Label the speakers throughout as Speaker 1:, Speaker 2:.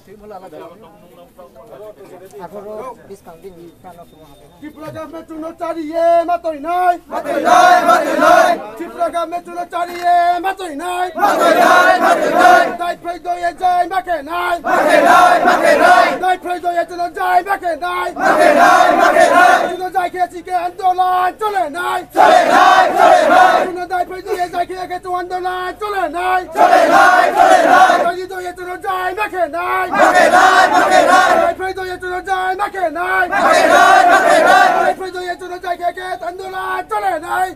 Speaker 1: Tripura government to not carry Matoi nine. Tripura government to not carry Matoi nine. Die Predo Jai Makenai. Die Predo to not die Makenai. To not die Katika and Dolan Tolenai. To not die Predo Jai get to Underline Tolenai. You do it to not die Makenai. Die Predo to not die Makenai. Die Predo to not die get Underline Tolenai.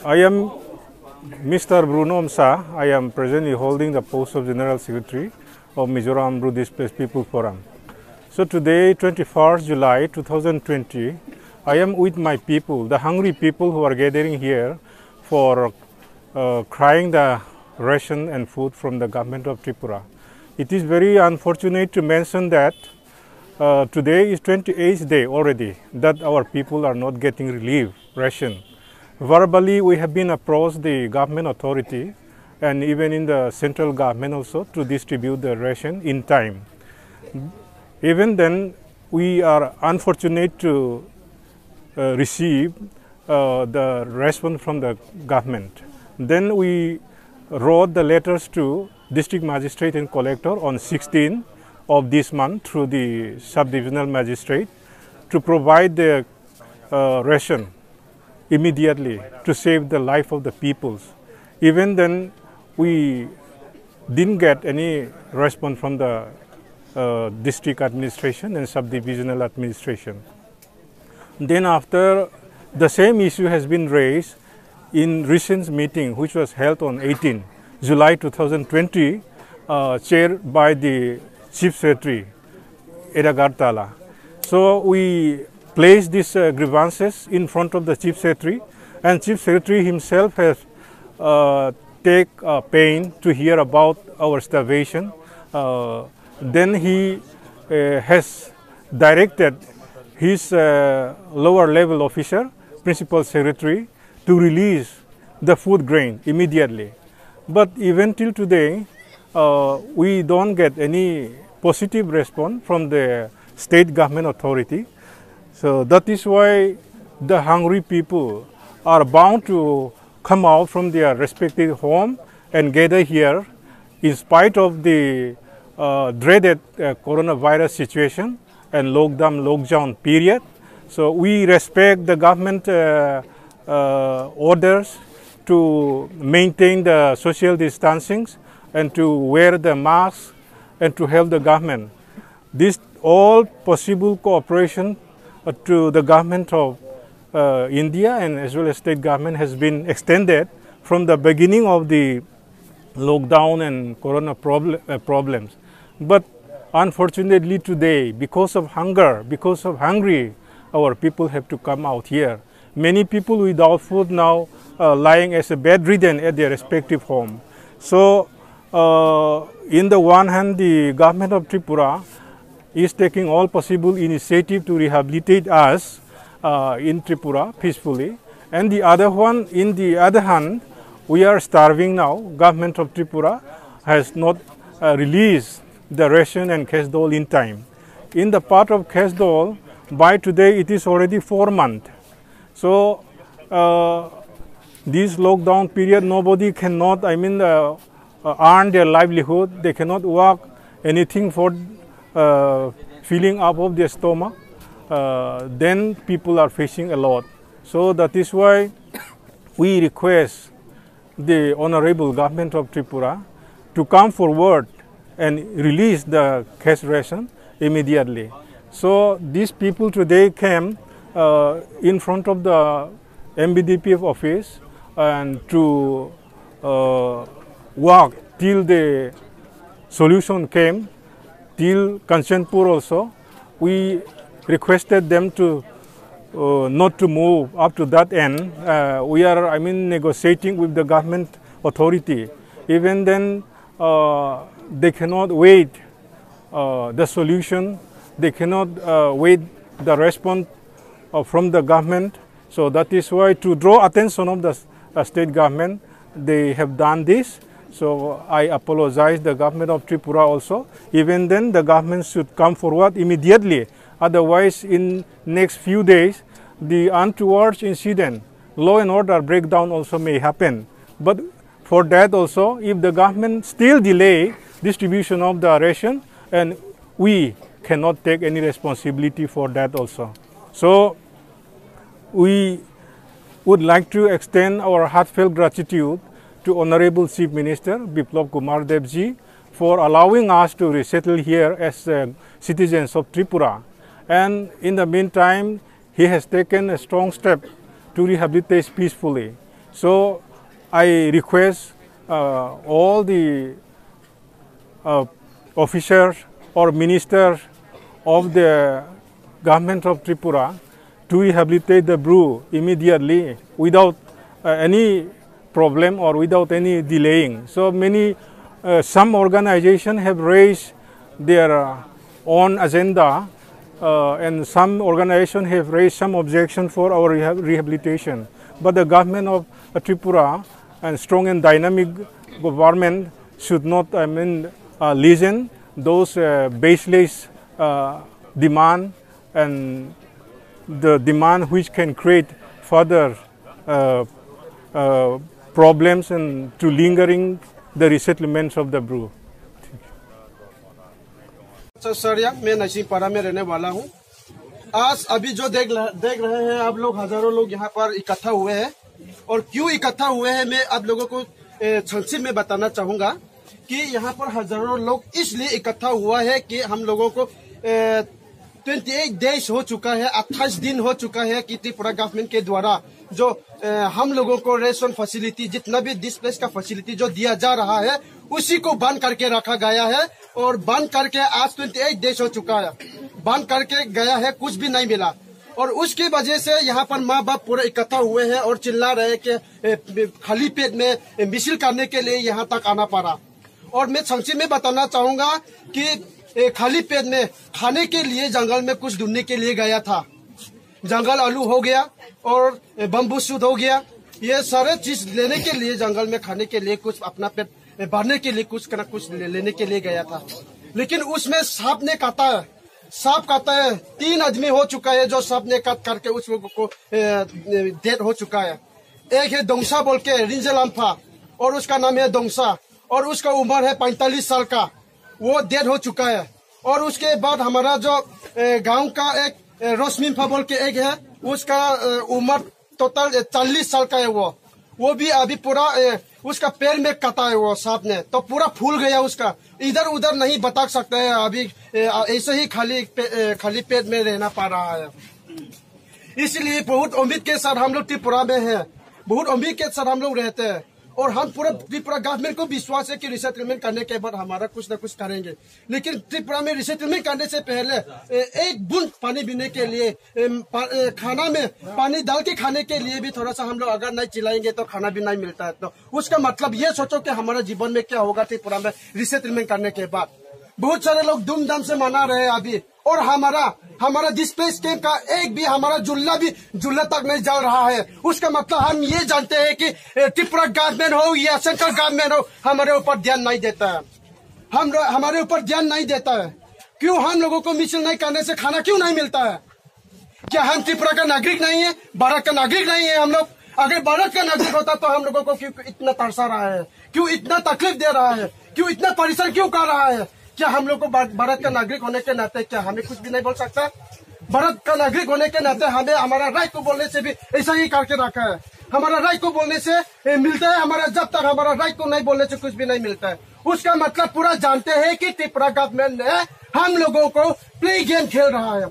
Speaker 2: I am Mr. Bruno Msa. I am presently holding the post of General Secretary of Mizoram Rural Displaced People Forum. So today, 21st July 2020, I am with my people, the hungry people who are gathering here for crying the ration and food from the government of Tripura. It is very unfortunate to mention that today is 28th day already that our people are not getting relief ration. Verbally, we have been approached the government authority and even in the central government also to distribute the ration in time. Even then, we are unfortunate to receive the response from the government. Then we wrote the letters to district magistrate and collector on 16th of this month through the sub-divisional magistrate to provide the ration immediately to save the life of the peoples. Even then, we didn't get any response from the district administration and sub-divisional administration. Then after, the same issue has been raised in recent meeting which was held on 18 July 2020, chaired by the Chief Secretary, Edagartala. So we placed these grievances in front of the Chief Secretary, and Chief Secretary himself has take pain to hear about our starvation. Then he has directed his lower level officer, Principal Secretary, to release the food grain immediately. But even till today, we don't get any positive response from the state government authority. So that is why the hungry people are bound to come out from their respective home and gather here in spite of the dreaded coronavirus situation and lockdown period. So we respect the government orders to maintain the social distancing and to wear the masks and to help the government. This all possible cooperation to the government of India and as well as state government has been extended from the beginning of the lockdown and corona problems. But unfortunately today, because of hunger, because of hungry, our people have to come out here. Many people without food now lying as a bedridden at their respective home. So in the one hand, the government of Tripura is taking all possible initiative to rehabilitate us in Tripura peacefully. And the other one, in the other hand, we are starving now. Government of Tripura has not released the ration and cash dole in time. In the part of cash dole, by today it is already 4 months. So this lockdown period, nobody cannot, earn their livelihood. They cannot work anything for filling up of their stomach. Then people are facing a lot. So that is why we request the Honorable Government of Tripura to come forward and release the cash ration immediately. So these people today came in front of the MBDPF office and to work till the solution came, till Kanchanpur also. We requested them to not to move up to that end. We are, negotiating with the government authority. Even then, they cannot wait the solution. They cannot wait the response from the government. So that is why, to draw attention of the state government, they have done this. So I apologize the government of Tripura also. Even then, the government should come forward immediately. Otherwise, in next few days, the untoward incident, law and order breakdown also may happen. But for that also, if the government still delay distribution of the ration, and we cannot take any responsibility for that also. So we would like to extend our heartfelt gratitude to Honorable Chief Minister Biplab Kumar Dev ji for allowing us to resettle here as citizens of Tripura. And in the meantime, he has taken a strong step to rehabilitate peacefully. So I request all the officers or ministers of the government of Tripura to rehabilitate the brew immediately without any problem or without any delaying. So some organizations have raised their own agenda, and some organizations have raised some objection for our rehabilitation. But the government of Tripura and strong and dynamic government should not, listen those baseless demand, and the demand which can create further problems and to lingering the resettlements of the brew.
Speaker 1: Sir, मैं नसीमपाड़ा में रहने वाला हूँ। आज अभी जो देख रहे हैं आप लोग, हजारों लोग यहाँ पर इकट्ठा हुए हैं। और क्यों इकट्ठा हुए हैं मैं आप लोगों को संक्षिप्त में बताना चाहूंगा कि यहाँ पर हजारों लोग इसलिए इकट्ठा हुआ है कि हम लोगों को 28 डेज हो चुका है, 28 दिन हो चुका है कि त्रिपुरा गवर्नमेंट के द्वारा जो हम लोगों को रेशन फैसिलिटी, जितना भी डिस्प्लेस का फैसिलिटी जो दिया जा रहा है, उसी को बंद करके रखा गया है। और बंद करके आज 28 डेज हो चुका है, बंद करके गया है, कुछ भी नहीं मिला। और उसकी वजह से यहाँ पर माँ बाप पूरे इकट्ठा हुए हैं और चिल्ला रहे कि खाली पेट में मिसिल करने के लिए यहाँ तक आना पड़ा। और मैं संक्षिप्त में बताना चाहूंगा कि खाली पेट में खाने के लिए जंगल में कुछ ढूंढने के लिए गया था। जंगल आलू हो गया और बम्बू सूट हो गया, ये सारे चीज लेने के लिए जंगल में खाने के लिए कुछ अपना पेट भरने के लिए कुछ लेने के लिए गया था। लेकिन उसमें सांप ने काटा है, सांप काटा है। 3 आदमी हो चुका है जो सांप ने काट करके उस लोगों को डेथ हो चुका है। एक है दोंगसा बोल के रिंजलाम्फा, और उसका नाम है दोंगसा, और उसका उम्र है 45 साल का, वो डेथ हो चुका है। और उसके बाद हमारा जो गांव का एक रोशमिनफा बोल के एक है, उसका उम्र टोटल 40 साल का है। वो भी अभी पूरा उसका पैर में कटा है वो सांप ने, तो पूरा फूल गया उसका, इधर उधर नहीं बता सकता है। अभी ऐसे ही खाली पेट में रहना पड़ रहा है। इसलिए बहुत उम्मीद के साथ हम लोग त्रिपुरा में हैं, बहुत उम्मीद के साथ हम लोग रहते हैं। और हम पूरा त्रिपुरा गवर्नमेंट को विश्वास है कि रिसेटलमेंट करने के बाद हमारा कुछ न कुछ करेंगे। लेकिन त्रिपुरा में रिसेटलमेंट करने से पहले एक बूंद पानी पीने के लिए, खाना में पानी डाल के खाने के लिए भी थोड़ा सा हम लोग अगर नहीं चिल्लाएंगे तो खाना भी नहीं मिलता है। तो उसका मतलब ये सोचो कि हमारा जीवन में क्या होगा त्रिपुरा में रिसेटलमेंट करने के बाद। बहुत सारे लोग धूमधाम से मना रहे हैं अभी, और हमारा डिस्प्लेस कैंप का एक भी हमारा जुल्ला तक नहीं जल रहा है। उसका मतलब हम ये जानते हैं कि त्रिपुरा गवर्नमेंट हो या सेंट्रल गवर्नमेंट हो, हमारे ऊपर ध्यान नहीं देता है। हमारे ऊपर ध्यान नहीं देता है। क्यों हम लोगों को मिसल नहीं करने से खाना क्यों नहीं मिलता है? क्या हम त्रिपुरा का नागरिक नहीं है, भारत का नागरिक नहीं है हम लोग? अगर भारत का नागरिक होता तो हम लोगों को क्यों इतना तरसा रहा है, क्यों इतना तकलीफ दे रहा है, क्यों इतना परेशान क्यों कर रहा है? क्या हम लोग को भारत का नागरिक होने के नाते क्या हमें कुछ भी नहीं बोल सकता? भारत का नागरिक होने के नाते हमें हमारा राइट को बोलने से भी ऐसा ही करके रखा है। हमारा राइट को बोलने से मिलता है, हमारा जब तक हमारा राइट को नहीं बोलने से कुछ भी नहीं मिलता है। उसका मतलब पूरा जानते हैं कि त्रिपुरा गवर्नमेंट ने हम लोगों को प्ले गेम खेल रहा है,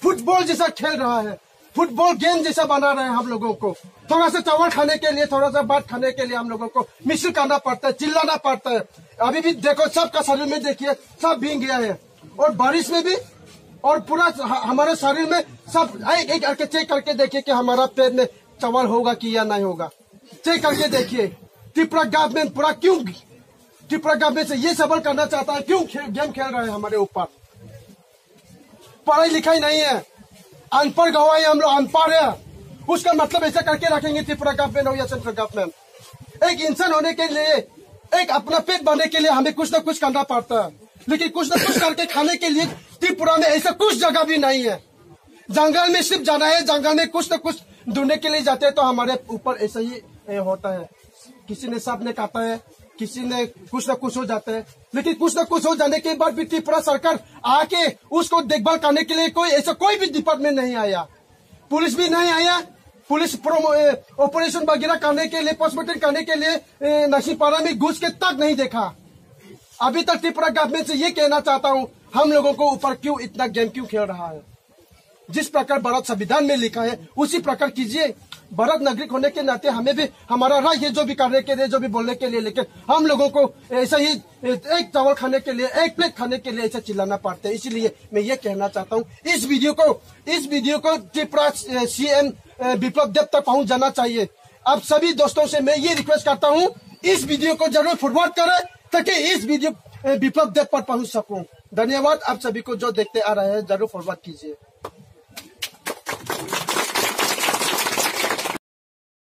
Speaker 1: फुटबॉल जैसा खेल रहा है, फुटबॉल गेम जैसा बना रहे हैं हम लोगों को। थोड़ा सा चावल खाने के लिए, थोड़ा सा भात खाने के लिए हम लोगों को मिसल करना पड़ता है, चिल्लाना पड़ता है। अभी भी देखो सबका शरीर में देखिए सब भीग गया है, और बारिश में भी, और पूरा हमारे शरीर में सब एक एक करके चेक करके देखिए कि हमारा पेट में चावल होगा कि या नहीं होगा। चेक करके देखिए त्रिपुरा गवर्नमेंट पूरा क्यों त्रिपुरा गवर्नमेंट से ये सवाल करना चाहता है, क्यों गेम खेल रहे हैं हमारे ऊपर? पढ़ाई लिखाई नहीं है, अनपढ़ गवाही, हम लोग अनपढ़ है, उसका मतलब ऐसा करके रखेंगे त्रिपुरा गवर्नमेंट हो या सेंट्रल गवर्नमेंट। एक इंसान होने के लिए, एक अपना पेट भरने के लिए हमें कुछ न कुछ करना पड़ता है, लेकिन कुछ न कुछ करके खाने के लिए त्रिपुरा में ऐसा कुछ जगह भी नहीं है। जंगल में सिर्फ जाना है, जंगल में कुछ न कुछ ढूंढने के लिए जाते हैं तो हमारे ऊपर ऐसा ही होता है। किसी ने सांप ने काटा है, किसी ने कुछ न कुछ हो जाता है, लेकिन कुछ न कुछ हो जाने के बाद भी त्रिपुरा सरकार आके उसको देखभाल करने के लिए कोई भी डिपार्टमेंट नहीं आया, पुलिस भी नहीं आया। पुलिस ऑपरेशन वगैरह करने के लिए, पोस्टमार्टम करने के लिए नसीपारा में घुस के तक नहीं देखा। अभी तक त्रिपुरा गवर्नमेंट से ये कहना चाहता हूँ, हम लोगों को ऊपर क्यों इतना गेम क्यों खेल रहा है? जिस प्रकार भारत संविधान में लिखा है उसी प्रकार कीजिए। भारत नागरिक होने के नाते हमें भी हमारा राय है जो भी करने के लिए, जो भी बोलने के लिए, लेकिन हम लोगों को ऐसा ही एक चावल खाने के लिए, एक प्लेट खाने के लिए ऐसा चिल्लाना पड़ता है। इसलिए मैं ये कहना चाहता हूँ, इस वीडियो को त्रिपुरा सीएम बिप्लब देब तक पहुंच जाना चाहिए। आप सभी दोस्तों से मैं ये रिक्वेस्ट करता हूँ, इस वीडियो को जरूर फॉरवर्ड करें ताकि इस वीडियो बिप्लब देब पर पहुंच सकूं। धन्यवाद। आप सभी को जो देखते आ रहे हैं जरूर फॉरवर्ड कीजिए।